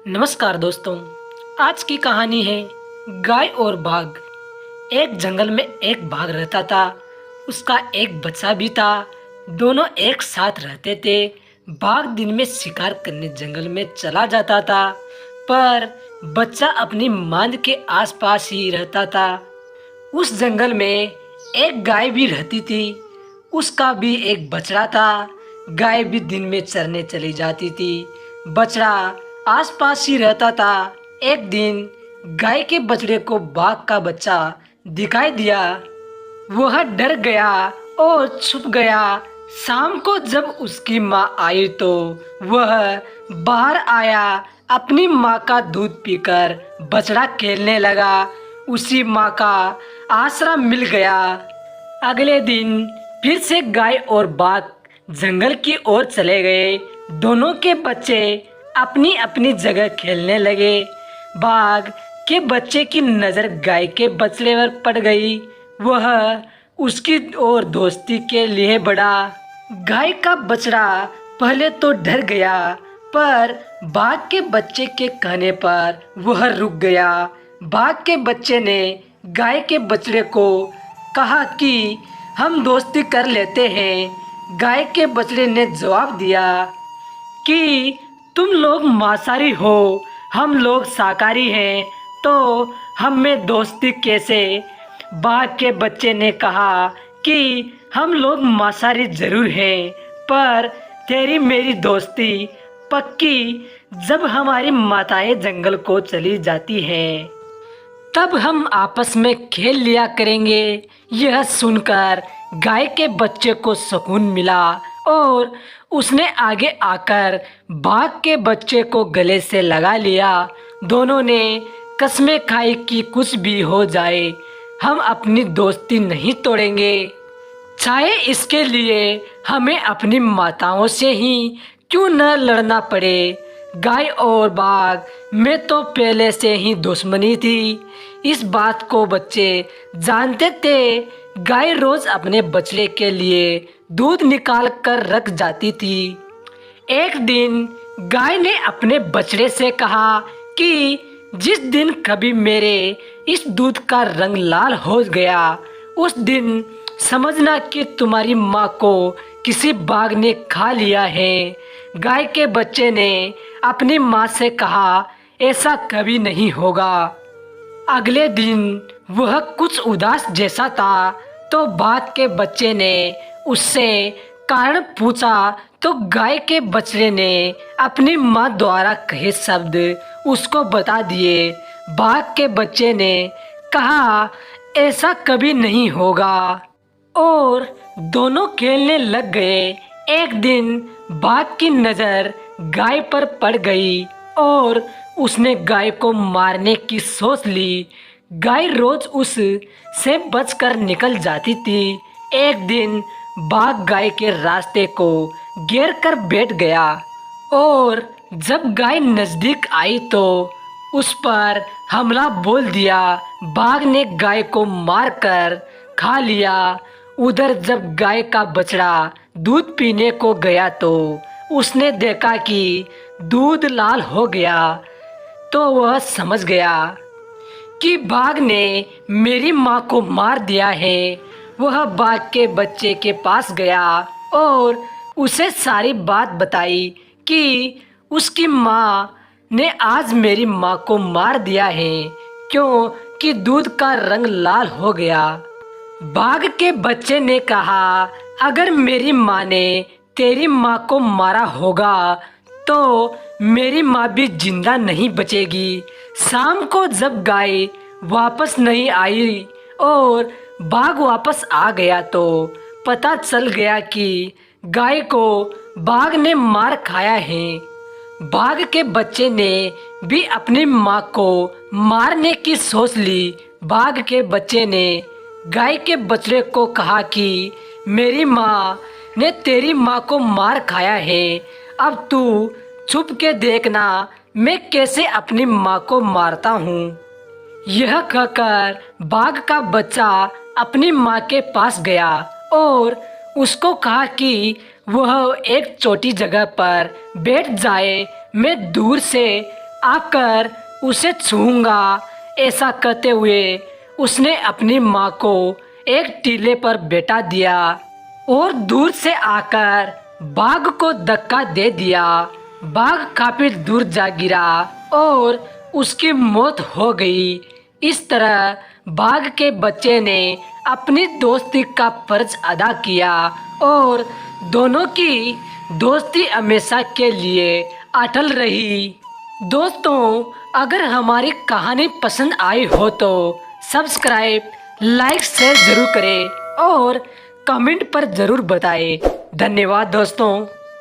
नमस्कार दोस्तों। आज की कहानी है गाय और बाघ। एक जंगल में एक बाघ रहता था। उसका एक बच्चा भी था। दोनों एक साथ रहते थे। बाघ दिन में शिकार करने जंगल में चला जाता था, पर बच्चा अपनी मांद के आसपास ही रहता था। उस जंगल में एक गाय भी रहती थी। उसका भी एक बछड़ा था। गाय भी दिन में चरने चली जाती थी, बछड़ा आसपास ही रहता था। एक दिन गाय के बछड़े को बाघ का बच्चा दिखाई दिया। वह डर गया और छुप गया। शाम को जब उसकी माँ आई तो वह बाहर आया। अपनी माँ का दूध पीकर बछड़ा खेलने लगा। उसी माँ का आसरा मिल गया। अगले दिन फिर से गाय और बाघ जंगल की ओर चले गए। दोनों के बच्चे अपनी अपनी जगह खेलने लगे। बाघ के बच्चे की नज़र गाय के बछड़े पर पड़ गई। वह उसकी ओर दोस्ती के लिए बढ़ा। गाय का बछड़ा पहले तो डर गया, पर बाघ के बच्चे के कहने पर वह रुक गया। बाघ के बच्चे ने गाय के बछड़े को कहा कि हम दोस्ती कर लेते हैं। गाय के बछड़े ने जवाब दिया कि तुम लोग मांसाहारी हो, हम लोग शाकाहारी हैं, तो हम में दोस्ती कैसे। बाघ के बच्चे ने कहा कि हम लोग मांसाहारी जरूर हैं, पर तेरी मेरी दोस्ती पक्की जब हमारी माताएं जंगल को चली जाती हैं, तब हम आपस में खेल लिया करेंगे। यह सुनकर गाय के बच्चे को सुकून मिला और उसने आगे आकर बाघ के बच्चे को गले से लगा लिया। दोनों ने कस्में खाई कि कुछ भी हो जाए हम अपनी दोस्ती नहीं तोड़ेंगे, चाहे इसके लिए हमें अपनी माताओं से ही क्यों न लड़ना पड़े। गाय और बाघ में तो पहले से ही दुश्मनी थी। इस बात को बच्चे जानते थे। गाय रोज अपने बछड़े के लिए दूध निकाल कर रख जाती थी। एक दिन गाय ने अपने बछड़े से कहा कि जिस दिन कभी मेरे इस दूध का रंग लाल हो गया, उस दिन समझना कि तुम्हारी माँ को किसी बाघ ने खा लिया है। गाय के बच्चे ने अपनी माँ से कहा, ऐसा कभी नहीं होगा। अगले दिन वह कुछ उदास जैसा था, तो बाघ के बच्चे ने उससे कारण पूछा, तो गाय के बछड़े ने अपनी माँ द्वारा कहे शब्द उसको बता दिए। बाघ के बच्चे ने कहा, ऐसा कभी नहीं होगा, और दोनों खेलने लग गए। एक दिन बाघ की नज़र गाय पर पड़ गई और उसने गाय को मारने की सोच ली। गाय रोज उस से बचकर निकल जाती थी। एक दिन बाघ गाय के रास्ते को घेर कर बैठ गया और जब गाय नजदीक आई तो उस पर हमला बोल दिया। बाघ ने गाय को मारकर खा लिया। उधर जब गाय का बछड़ा दूध पीने को गया तो उसने देखा कि दूध लाल हो गया, तो वह समझ गया कि बाघ ने मेरी माँ को मार दिया है। वह बाघ के बच्चे के पास गया और उसे सारी बात बताई कि उसकी माँ ने आज मेरी माँ को मार दिया है, क्योंकि दूध का रंग लाल हो गया। बाघ के बच्चे ने कहा, अगर मेरी माँ ने तेरी माँ को मारा होगा तो मेरी माँ भी जिंदा नहीं बचेगी। शाम को जब गाय वापस नहीं आई और बाघ वापस आ गया तो पता चल गया कि गाय को बाघ ने मार खाया है। बाघ के बच्चे ने भी अपनी माँ को मारने की सोच ली। बाघ के बच्चे ने गाय के बछड़े को कहा कि मेरी माँ ने तेरी माँ को मार खाया है, अब तू छुप के देखना मैं कैसे अपनी माँ को मारता हूँ। यह कहकर बाघ का बच्चा अपनी माँ के पास गया और उसको कहा कि वह एक छोटी जगह पर बैठ जाए, मैं दूर से आकर उसे छूऊंगा। ऐसा कहते हुए उसने अपनी माँ को एक टीले पर बैठा दिया और दूर से आकर बाघ को धक्का दे दिया। बाघ काफी दूर जा गिरा और उसकी मौत हो गई। इस तरह बाघ के बच्चे ने अपनी दोस्ती का फर्ज अदा किया और दोनों की दोस्ती हमेशा के लिए अटल रही। दोस्तों, अगर हमारी कहानी पसंद आई हो तो सब्सक्राइब, लाइक, शेयर जरूर करें और कमेंट पर जरूर बताएं। धन्यवाद दोस्तों।